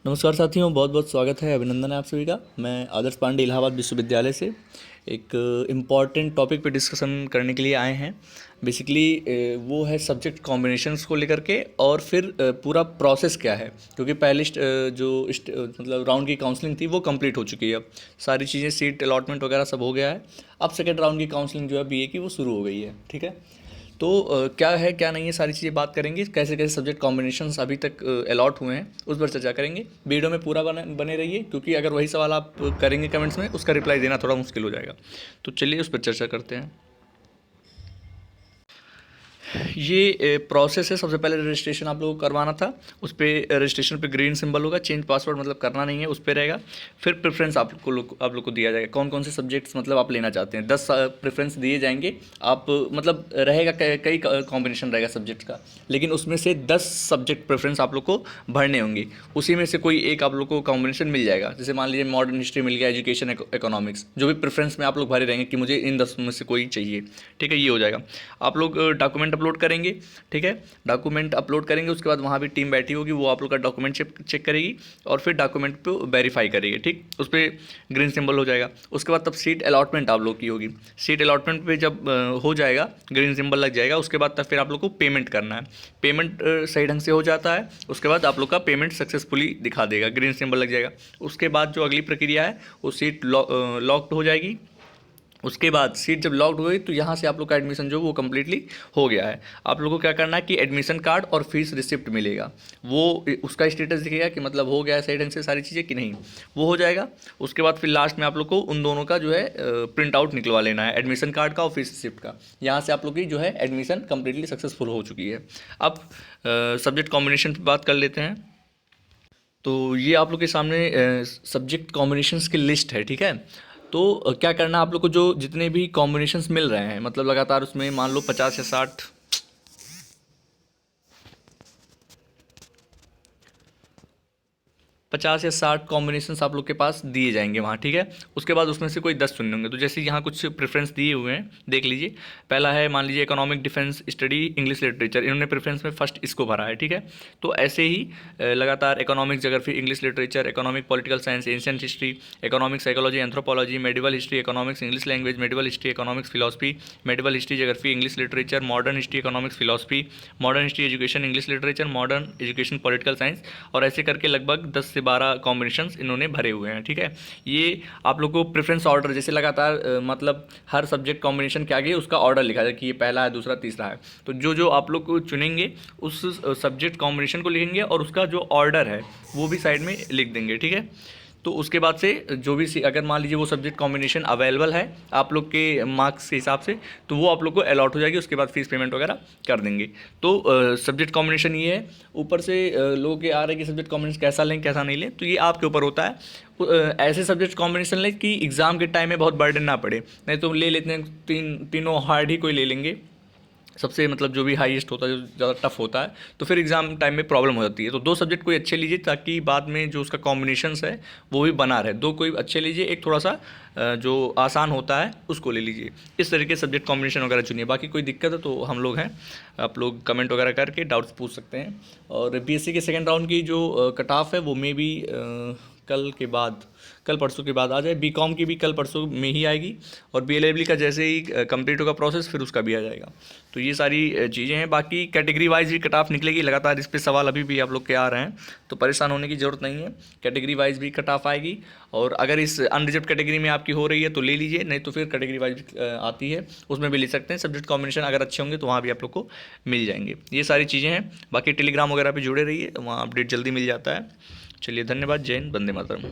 नमस्कार साथियों, बहुत बहुत स्वागत है, अभिनंदन है आप सभी का। मैं आदर्श पांडे इलाहाबाद विश्वविद्यालय से एक इम्पॉर्टेंट टॉपिक पे डिस्कशन करने के लिए आए हैं। बेसिकली वो है सब्जेक्ट कॉम्बिनेशंस को लेकर के, और फिर पूरा प्रोसेस क्या है, क्योंकि पहले मतलब राउंड की काउंसलिंग थी वो कंप्लीट हो चुकी है। अब सारी चीज़ें, सीट अलॉटमेंट वगैरह सब हो गया है। अब सेकेंड राउंड की काउंसलिंग जो है बीए की, वो शुरू हो गई है। ठीक है, तो क्या है क्या नहीं है सारी चीज़ें बात करेंगे। कैसे कैसे सब्जेक्ट कॉम्बिनेशंस अभी तक अलॉट हुए हैं उस पर चर्चा करेंगे। वीडियो में पूरा बने रहिए, क्योंकि अगर वही सवाल आप करेंगे कमेंट्स में, उसका रिप्लाई देना थोड़ा मुश्किल हो जाएगा। तो चलिए उस पर चर्चा करते हैं। ये प्रोसेस है। सबसे पहले रजिस्ट्रेशन आप लोगों को करवाना था। उस पर रजिस्ट्रेशन पे ग्रीन सिंबल होगा, चेंज पासवर्ड मतलब करना नहीं है, उस पर रहेगा। फिर प्रेफरेंस आप लोग को दिया जाएगा, कौन कौन से सब्जेक्ट्स मतलब आप लेना चाहते हैं। 10 प्रेफरेंस दिए जाएंगे। आप मतलब रहेगा कई कॉम्बिनेशन रहेगा सब्जेक्ट का, लेकिन उसमें से 10 सब्जेक्ट प्रेफरेंस आप लोग को भरने होंगे। उसी में से कोई एक आप लोग को कॉम्बिनेशन मिल जाएगा। जैसे मान लीजिए मॉडर्न हिस्ट्री मिल गया, एजुकेशन, इकोनॉमिक्स, जो भी प्रेफरेंस में आप लोग भरे रहेंगे कि मुझे इन 10 में से कोई चाहिए। ठीक है, ये हो जाएगा। आप लोग डॉक्यूमेंट अपलोड करेंगे। ठीक है, डॉक्यूमेंट अपलोड करेंगे, उसके बाद वहाँ भी टीम बैठी होगी, वो आप लोग का डॉक्यूमेंट चेक करेगी और फिर डॉक्यूमेंट पे वेरीफाई करेगी। ठीक, उस पर ग्रीन सिंबल हो जाएगा। उसके बाद तब सीट अलॉटमेंट आप लोग की होगी। सीट अलॉटमेंट पे जब हो जाएगा, ग्रीन सिंबल लग जाएगा, उसके बाद तब फिर आप लोग को पेमेंट करना है। पेमेंट सही ढंग से हो जाता है, उसके बाद आप लोग का पेमेंट सक्सेसफुली दिखा देगा, ग्रीन सिंबल लग जाएगा। उसके बाद जो अगली प्रक्रिया है, वो सीट लॉक्ड हो जाएगी। उसके बाद सीट जब लॉक्ड हो गई तो यहाँ से आप लोग का एडमिशन जो वो कम्प्लीटली हो गया है। आप लोगों को क्या करना है कि एडमिशन कार्ड और फीस रिसिप्ट मिलेगा, वो उसका स्टेटस दिखेगा कि मतलब हो गया है सही ढंग से सारी चीज़ें कि नहीं, वो हो जाएगा। उसके बाद फिर लास्ट में आप लोग को उन दोनों का जो है प्रिंट आउट निकलवा लेना है, एडमिशन कार्ड का और फीस रिसिप्ट का। यहाँ से आप लोग की जो है एडमिशन कम्प्लीटली सक्सेसफुल हो चुकी है। अब सब्जेक्ट कॉम्बिनेशन पर बात कर लेते हैं। तो ये आप लोग के सामने सब्जेक्ट कॉम्बिनेशंस की लिस्ट है। ठीक है, तो क्या करना है आप लोग को, जो जितने भी कॉम्बिनेशंस मिल रहे हैं, मतलब लगातार उसमें मान लो 50 या 60 कॉम्बिनेशंस आप लोग के पास दिए जाएंगे वहाँ। ठीक है, उसके बाद उसमें से कोई 10 चुनने होंगे। तो जैसे यहाँ कुछ प्रेफरेंस दिए हुए हैं, देख लीजिए। पहला है मान लीजिए economic defence study English literature, इन्होंने प्रेफरेंस में फर्स्ट इसको भरा है। ठीक है, तो ऐसे ही लगातार economic geography English literature, economic political science, ancient history, economic psychology, anthropology, medieval history, economics English language, medieval history, economics philosophy, medieval history geography English literature, modern history economics philosophy, modern history education English literature, modern education political science, और ऐसे करके लगभग 10 से 12 combination इन्होंने भरे हुए हैं। ठीक है, ये आप लोग को प्रेफरेंस ऑर्डर जैसे लगातार मतलब हर सब्जेक्ट कॉम्बिनेशन के आगे उसका ऑर्डर लिखा जाए कि ये पहला है, दूसरा, तीसरा है। तो जो जो आप लोग को चुनेंगे उस सब्जेक्ट कॉम्बिनेशन को लिखेंगे और उसका जो ऑर्डर है वो भी साइड में लिख देंगे। ठीक है, तो उसके बाद से जो भी अगर मान लीजिए वो सब्जेक्ट कॉम्बिनेशन अवेलेबल है आप लोग के मार्क्स के हिसाब से, तो वो आप लोग को अलॉट हो जाएगी। उसके बाद फीस पेमेंट वगैरह कर देंगे। तो सब्जेक्ट कॉम्बिनेशन ये है। ऊपर से लोग के आ रहे हैं कि सब्जेक्ट कॉम्बिनेशन कैसा लें कैसा नहीं लें, तो ये आपके ऊपर होता है। ऐसे सब्जेक्ट कॉम्बिनेशन लें कि एग्ज़ाम के टाइम में बहुत बर्डन ना पड़े। नहीं तो ले लेते हैं तीनों हार्ड ही कोई ले लेंगे, सबसे मतलब जो भी हाईएस्ट होता है, जो ज़्यादा टफ होता है, तो फिर एग्ज़ाम टाइम में प्रॉब्लम हो जाती है। तो 2 सब्जेक्ट कोई अच्छे लीजिए, ताकि बाद में जो उसका कॉम्बिनेशंस है वो भी बना रहे। 2 कोई अच्छे लीजिए, एक थोड़ा सा जो आसान होता है उसको ले लीजिए। इस तरीके से सब्जेक्ट कॉम्बिनेशन वगैरह चुनिए। बाकी कोई दिक्कत है तो हम लोग हैं, आप लोग कमेंट वगैरह करके डाउट्स पूछ सकते हैं। और बीएससी के सेकेंड राउंड की जो कट ऑफ है वो मे भी कल परसों के बाद आ जाए। बीकॉम की भी कल परसों में ही आएगी, और बीएलएबी का जैसे ही कंप्लीट होगा प्रोसेस फिर उसका भी आ जाएगा। तो ये सारी चीज़ें हैं। बाकी कैटेगरी वाइज भी कट ऑफ निकलेगी लगातार, इस पे सवाल अभी भी आप लोग के आ रहे हैं, तो परेशान होने की ज़रूरत नहीं है। कैटेगरी वाइज भी कट ऑफ आएगी, और अगर इस अनरिजर्व कैटेगरी में आपकी हो रही है तो ले लीजिए, नहीं तो फिर कैटेगरी वाइज आती है उसमें भी ले सकते हैं। सब्जेक्ट कॉम्बिनेशन अगर अच्छे होंगे तो वहाँ भी आप लोग को मिल जाएंगे। ये सारी चीज़ें हैं। बाकी टेलीग्राम वगैरह पर जुड़े रहिए, वहाँ अपडेट जल्दी मिल जाता है। चलिए, धन्यवाद। जय हिंद, वंदे मातरम।